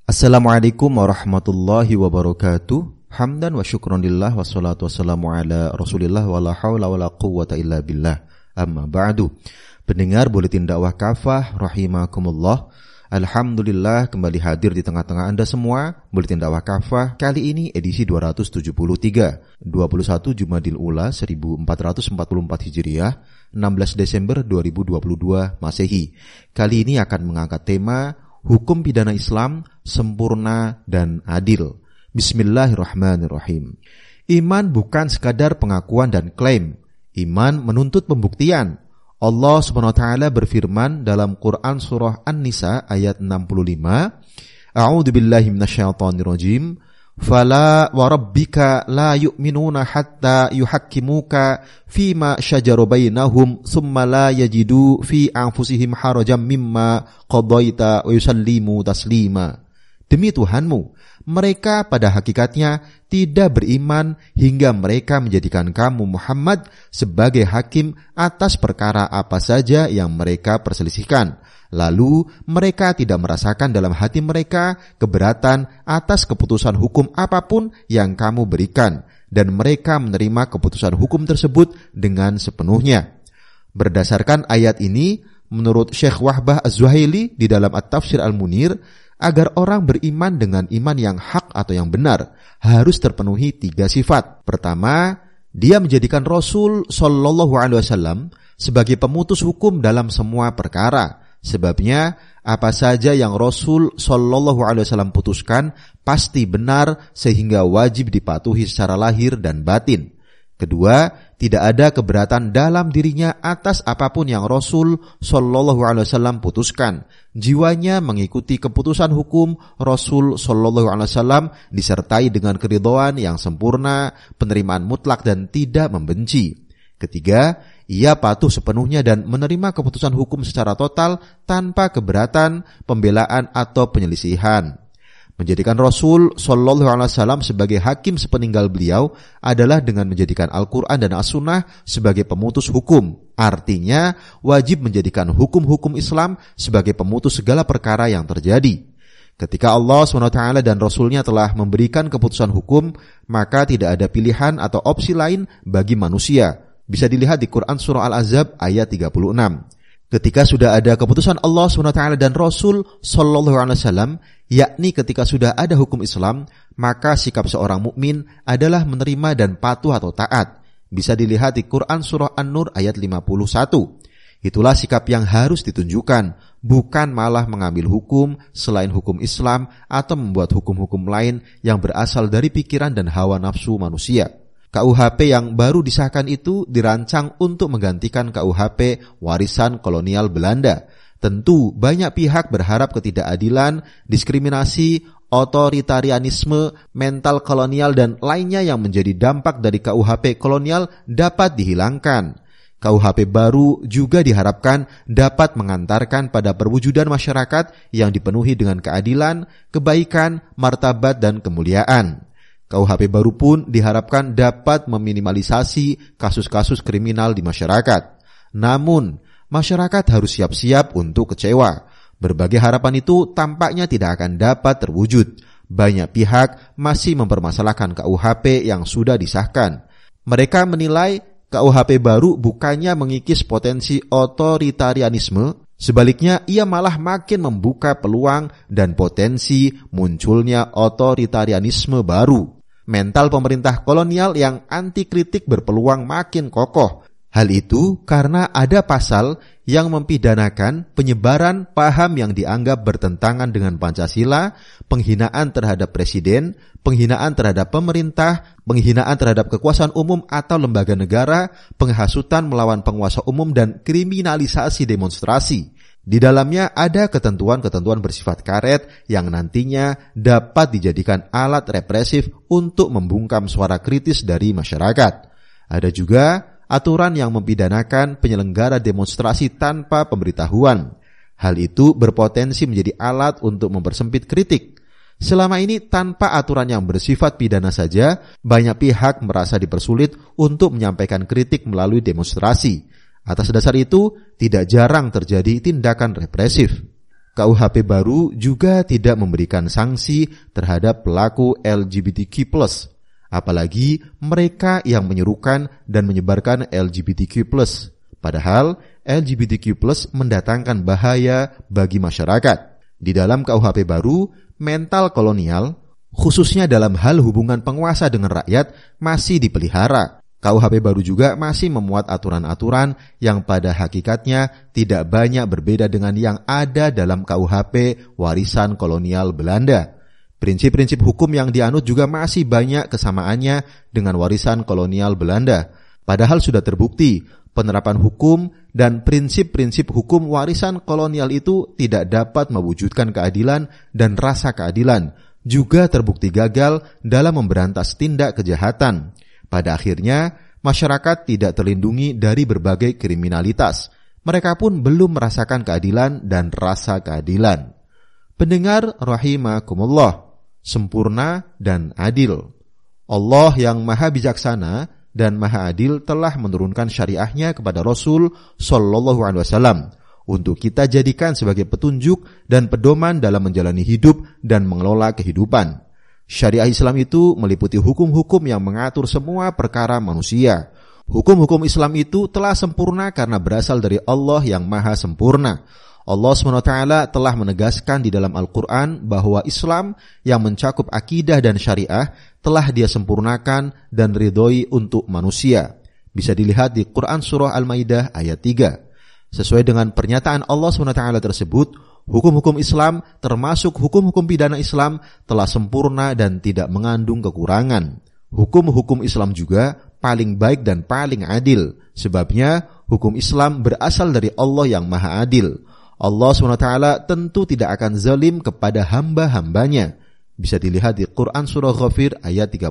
Assalamualaikum warahmatullahi wabarakatuh. Hamdan wa syukronillah wassalatu wassalamu ala rasulillah wa la hawla wa la quwwata illa billah. Amma ba'du. Pendengar Buletin Dakwah Kafah rahimakumullah. Alhamdulillah kembali hadir di tengah-tengah Anda semua. Buletin Dakwah Kafah kali ini edisi 273, 21 Jumadil Ula 1444 Hijriah, 16 Desember 2022 Masehi. Kali ini akan mengangkat tema Hukum Pidana Islam Sempurna dan Adil. Bismillahirrahmanirrahim. Iman bukan sekadar pengakuan dan klaim. Iman menuntut pembuktian. Allah SWT berfirman dalam Quran surah An-Nisa ayat 65, A'udzu billahi minasyaitonir rajim. Fala wa rabbika la yu'minuna hatta yuhakkimuka fima syajara bainahum thumma la yajidu fi anfusihim harajan mimma qadaita wa yusallimu taslima. Demi Tuhanmu, mereka pada hakikatnya tidak beriman hingga mereka menjadikan kamu Muhammad sebagai hakim atas perkara apa saja yang mereka perselisihkan. Lalu mereka tidak merasakan dalam hati mereka keberatan atas keputusan hukum apapun yang kamu berikan, dan mereka menerima keputusan hukum tersebut dengan sepenuhnya. Berdasarkan ayat ini, menurut Syekh Wahbah Az-Zuhaili di dalam At-Tafsir Al-Munir, agar orang beriman dengan iman yang hak atau yang benar, harus terpenuhi 3 sifat. Pertama, dia menjadikan Rasul Shallallahu Alaihi Wasallam sebagai pemutus hukum dalam semua perkara. Sebabnya, apa saja yang Rasul Shallallahu Alaihi Wasallam putuskan pasti benar sehingga wajib dipatuhi secara lahir dan batin. Kedua, tidak ada keberatan dalam dirinya atas apapun yang Rasul Shallallahu Alaihi Wasallam putuskan. Jiwanya mengikuti keputusan hukum Rasul Shallallahu Alaihi Wasallam disertai dengan keridhaan yang sempurna, penerimaan mutlak dan tidak membenci. Ketiga, ia patuh sepenuhnya dan menerima keputusan hukum secara total tanpa keberatan, pembelaan atau penyelisihan. Menjadikan Rasul Shallallahu Alaihi Wasallam sebagai hakim sepeninggal beliau adalah dengan menjadikan Al-Quran dan As-Sunnah sebagai pemutus hukum. Artinya, wajib menjadikan hukum-hukum Islam sebagai pemutus segala perkara yang terjadi. Ketika Allah SWT dan Rasulnya telah memberikan keputusan hukum, maka tidak ada pilihan atau opsi lain bagi manusia. Bisa dilihat di Quran Surah Al-Ahzab ayat 36. Ketika sudah ada keputusan Allah SWT dan Rasul Sallallahu Alaihi Wasallam, yakni ketika sudah ada hukum Islam, maka sikap seorang mukmin adalah menerima dan patuh atau taat. Bisa dilihat di Quran Surah An-Nur ayat 51. Itulah sikap yang harus ditunjukkan, bukan malah mengambil hukum selain hukum Islam atau membuat hukum-hukum lain yang berasal dari pikiran dan hawa nafsu manusia. KUHP yang baru disahkan itu dirancang untuk menggantikan KUHP warisan kolonial Belanda. Tentu banyak pihak berharap ketidakadilan, diskriminasi, otoritarianisme, mental kolonial dan lainnya yang menjadi dampak dari KUHP kolonial dapat dihilangkan. KUHP baru juga diharapkan dapat mengantarkan pada perwujudan masyarakat yang dipenuhi dengan keadilan, kebaikan, martabat dan kemuliaan. KUHP baru pun diharapkan dapat meminimalisasi kasus-kasus kriminal di masyarakat. Namun, masyarakat harus siap-siap untuk kecewa. Berbagai harapan itu tampaknya tidak akan dapat terwujud. Banyak pihak masih mempermasalahkan KUHP yang sudah disahkan. Mereka menilai KUHP baru bukannya mengikis potensi otoritarianisme, sebaliknya ia malah makin membuka peluang dan potensi munculnya otoritarianisme baru. Mental pemerintah kolonial yang anti kritik berpeluang makin kokoh. Hal itu karena ada pasal yang mempidanakan penyebaran paham yang dianggap bertentangan dengan Pancasila, penghinaan terhadap presiden, penghinaan terhadap pemerintah, penghinaan terhadap kekuasaan umum atau lembaga negara, penghasutan melawan penguasa umum dan kriminalisasi demonstrasi. Di dalamnya ada ketentuan-ketentuan bersifat karet yang nantinya dapat dijadikan alat represif untuk membungkam suara kritis dari masyarakat. Ada juga aturan yang mempidanakan penyelenggara demonstrasi tanpa pemberitahuan. Hal itu berpotensi menjadi alat untuk mempersempit kritik. Selama ini tanpa aturan yang bersifat pidana saja, banyak pihak merasa dipersulit untuk menyampaikan kritik melalui demonstrasi. Atas dasar itu, tidak jarang terjadi tindakan represif. KUHP baru juga tidak memberikan sanksi terhadap pelaku LGBTQ+, apalagi mereka yang menyerukan dan menyebarkan LGBTQ+. Padahal LGBTQ+ mendatangkan bahaya bagi masyarakat. Di dalam KUHP baru, mental kolonial, khususnya dalam hal hubungan penguasa dengan rakyat, masih dipelihara. KUHP baru juga masih memuat aturan-aturan yang pada hakikatnya tidak banyak berbeda dengan yang ada dalam KUHP warisan kolonial Belanda. Prinsip-prinsip hukum yang dianut juga masih banyak kesamaannya dengan warisan kolonial Belanda. Padahal sudah terbukti, penerapan hukum dan prinsip-prinsip hukum warisan kolonial itu tidak dapat mewujudkan keadilan dan rasa keadilan, juga terbukti gagal dalam memberantas tindak kejahatan. Pada akhirnya, masyarakat tidak terlindungi dari berbagai kriminalitas. Mereka pun belum merasakan keadilan dan rasa keadilan. Pendengar rahimakumullah, sempurna dan adil. Allah yang maha bijaksana dan maha adil telah menurunkan syariahnya kepada Rasul Sallallahu Alaihi Wasallam untuk kita jadikan sebagai petunjuk dan pedoman dalam menjalani hidup dan mengelola kehidupan. Syariah Islam itu meliputi hukum-hukum yang mengatur semua perkara manusia. Hukum-hukum Islam itu telah sempurna karena berasal dari Allah yang maha sempurna. Allah SWT telah menegaskan di dalam Al-Quran bahwa Islam yang mencakup akidah dan syariah telah Dia sempurnakan dan ridhoi untuk manusia. Bisa dilihat di Quran Surah Al-Maidah ayat 3. Sesuai dengan pernyataan Allah SWT tersebut, hukum-hukum Islam termasuk hukum-hukum pidana Islam telah sempurna dan tidak mengandung kekurangan. Hukum-hukum Islam juga paling baik dan paling adil. Sebabnya hukum Islam berasal dari Allah yang maha adil. Allah SWT tentu tidak akan zalim kepada hamba-hambanya. Bisa dilihat di Quran Surah Ghafir ayat 31.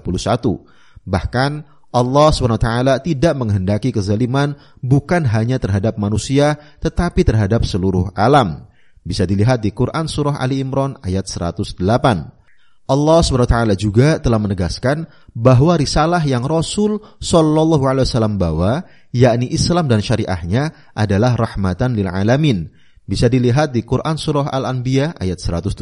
Bahkan Allah SWT tidak menghendaki kezaliman bukan hanya terhadap manusia tetapi terhadap seluruh alam. Bisa dilihat di Quran Surah Ali Imran ayat 108. Allah SWT juga telah menegaskan bahwa risalah yang Rasul Sallallahu Alaihi Wasallam bawa, yakni Islam dan syariahnya, adalah rahmatan lil alamin. Bisa dilihat di Quran Surah Al-Anbiya ayat 107.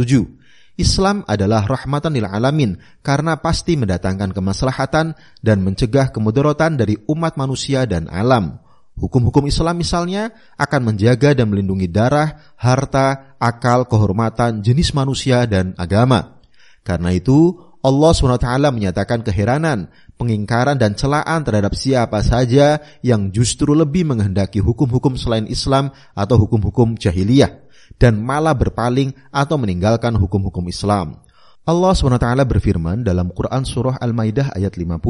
Islam adalah rahmatan lil alamin karena pasti mendatangkan kemaslahatan dan mencegah kemudaratan dari umat manusia dan alam. Hukum-hukum Islam misalnya akan menjaga dan melindungi darah, harta, akal, kehormatan, jenis manusia, dan agama. Karena itu, Allah SWT menyatakan keheranan, pengingkaran, dan celaan terhadap siapa saja yang justru lebih menghendaki hukum-hukum selain Islam atau hukum-hukum jahiliyah, dan malah berpaling atau meninggalkan hukum-hukum Islam. Allah SWT berfirman dalam Quran Surah Al-Maidah ayat 50.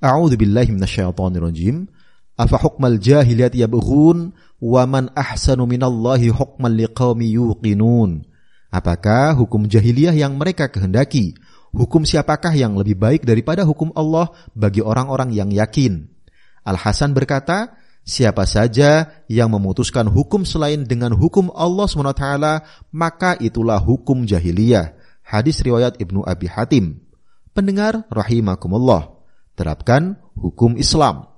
A'udzu billahi minasyaitonir rajim. Afa hukmal jahiliyati yabghun wa man ahsanu minallahi hukman liqaumi yuqinun. Apakah hukum jahiliyah yang mereka kehendaki? Hukum siapakah yang lebih baik daripada hukum Allah bagi orang-orang yang yakin? Al-Hasan berkata, siapa saja yang memutuskan hukum selain dengan hukum Allah SWT, maka itulah hukum jahiliyah. Hadis riwayat Ibnu Abi Hatim. Pendengar rahimakumullah, terapkan hukum Islam.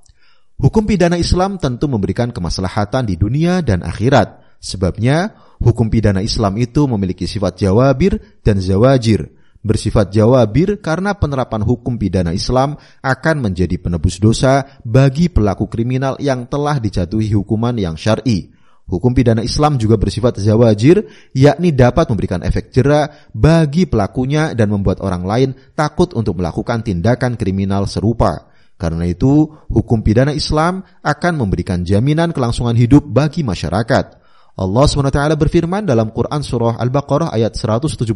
Hukum pidana Islam tentu memberikan kemaslahatan di dunia dan akhirat. Sebabnya, hukum pidana Islam itu memiliki sifat jawabir dan zawajir. Bersifat jawabir karena penerapan hukum pidana Islam akan menjadi penebus dosa bagi pelaku kriminal yang telah dijatuhi hukuman yang syar'i. Hukum pidana Islam juga bersifat zawajir, yakni dapat memberikan efek jera bagi pelakunya dan membuat orang lain takut untuk melakukan tindakan kriminal serupa. Karena itu, hukum pidana Islam akan memberikan jaminan kelangsungan hidup bagi masyarakat. Allah SWT berfirman dalam Quran Surah Al-Baqarah ayat 179,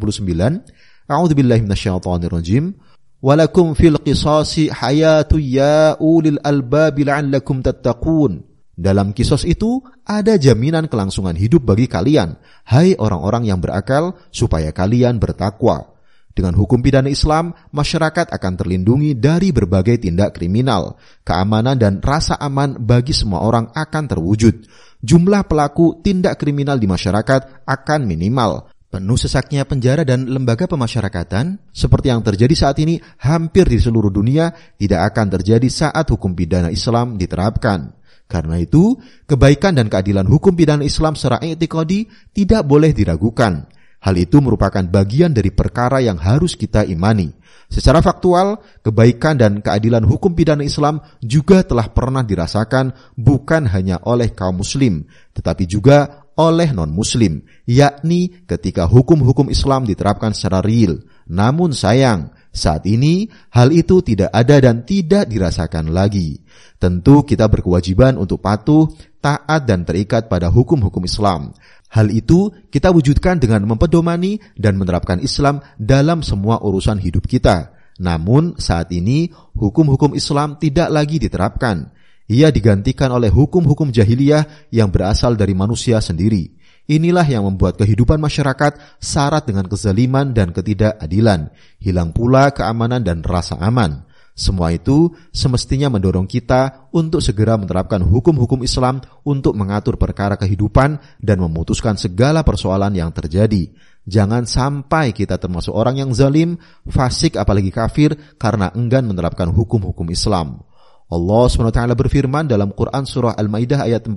A'udzu billahi minasyaitonir rajim. Walakum fil qisasi hayatu ya ulil albabi la'allakum tattaqun. Dalam kisos itu ada jaminan kelangsungan hidup bagi kalian, hai orang-orang yang berakal, supaya kalian bertakwa. Dengan hukum pidana Islam, masyarakat akan terlindungi dari berbagai tindak kriminal. Keamanan dan rasa aman bagi semua orang akan terwujud. Jumlah pelaku tindak kriminal di masyarakat akan minimal. Penuh sesaknya penjara dan lembaga pemasyarakatan, seperti yang terjadi saat ini hampir di seluruh dunia, tidak akan terjadi saat hukum pidana Islam diterapkan. Karena itu, kebaikan dan keadilan hukum pidana Islam secara i'tiqadi tidak boleh diragukan. Hal itu merupakan bagian dari perkara yang harus kita imani. Secara faktual, kebaikan dan keadilan hukum pidana Islam juga telah pernah dirasakan bukan hanya oleh kaum muslim, tetapi juga oleh non-muslim, yakni ketika hukum-hukum Islam diterapkan secara real. Namun sayang, saat ini hal itu tidak ada dan tidak dirasakan lagi. Tentu kita berkewajiban untuk patuh, taat dan terikat pada hukum-hukum Islam. Hal itu kita wujudkan dengan mempedomani dan menerapkan Islam dalam semua urusan hidup kita. Namun saat ini hukum-hukum Islam tidak lagi diterapkan. Ia digantikan oleh hukum-hukum jahiliyah yang berasal dari manusia sendiri. Inilah yang membuat kehidupan masyarakat syarat dengan kezaliman dan ketidakadilan. Hilang pula keamanan dan rasa aman. Semua itu semestinya mendorong kita untuk segera menerapkan hukum-hukum Islam untuk mengatur perkara kehidupan dan memutuskan segala persoalan yang terjadi. Jangan sampai kita termasuk orang yang zalim, fasik apalagi kafir karena enggan menerapkan hukum-hukum Islam. Allah SWT berfirman dalam Quran surah Al-Maidah ayat 45,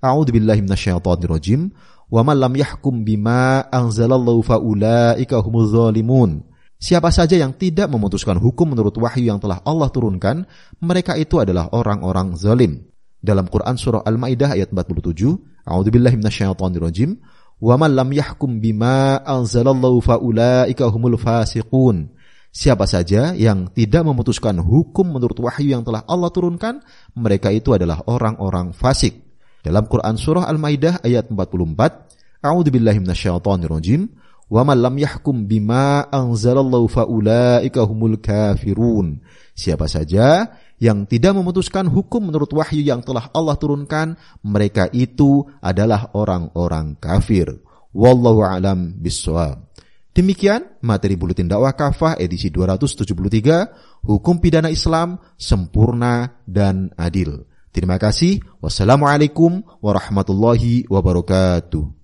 A'udzubillahi minasyaitonirrajim, wa man lam yahkum bima anzalallahu faulaika humuz zalimun. Siapa saja yang tidak memutuskan hukum menurut wahyu yang telah Allah turunkan, mereka itu adalah orang-orang zalim. Dalam Quran surah Al-Maidah ayat 47, A'udzubillahi minasyaitonirrajim, wa man lam yahkum bima anzalallahu faulaika humul fasiqun. Siapa saja yang tidak memutuskan hukum menurut wahyu yang telah Allah turunkan, mereka itu adalah orang-orang fasik. Dalam Quran surah Al-Maidah ayat 44, A'udzubillahi minasyaitonirrajim, wa man lam yahkum bima anzalallahu faulaika humul kafirun. Siapa saja yang tidak memutuskan hukum menurut wahyu yang telah Allah turunkan, mereka itu adalah orang-orang kafir. Wallahu a'lam bishawab. Demikian materi Buletin Dakwah Kafah edisi 273, Hukum Pidana Islam Sempurna dan Adil. Terima kasih. Wassalamualaikum warahmatullahi wabarakatuh.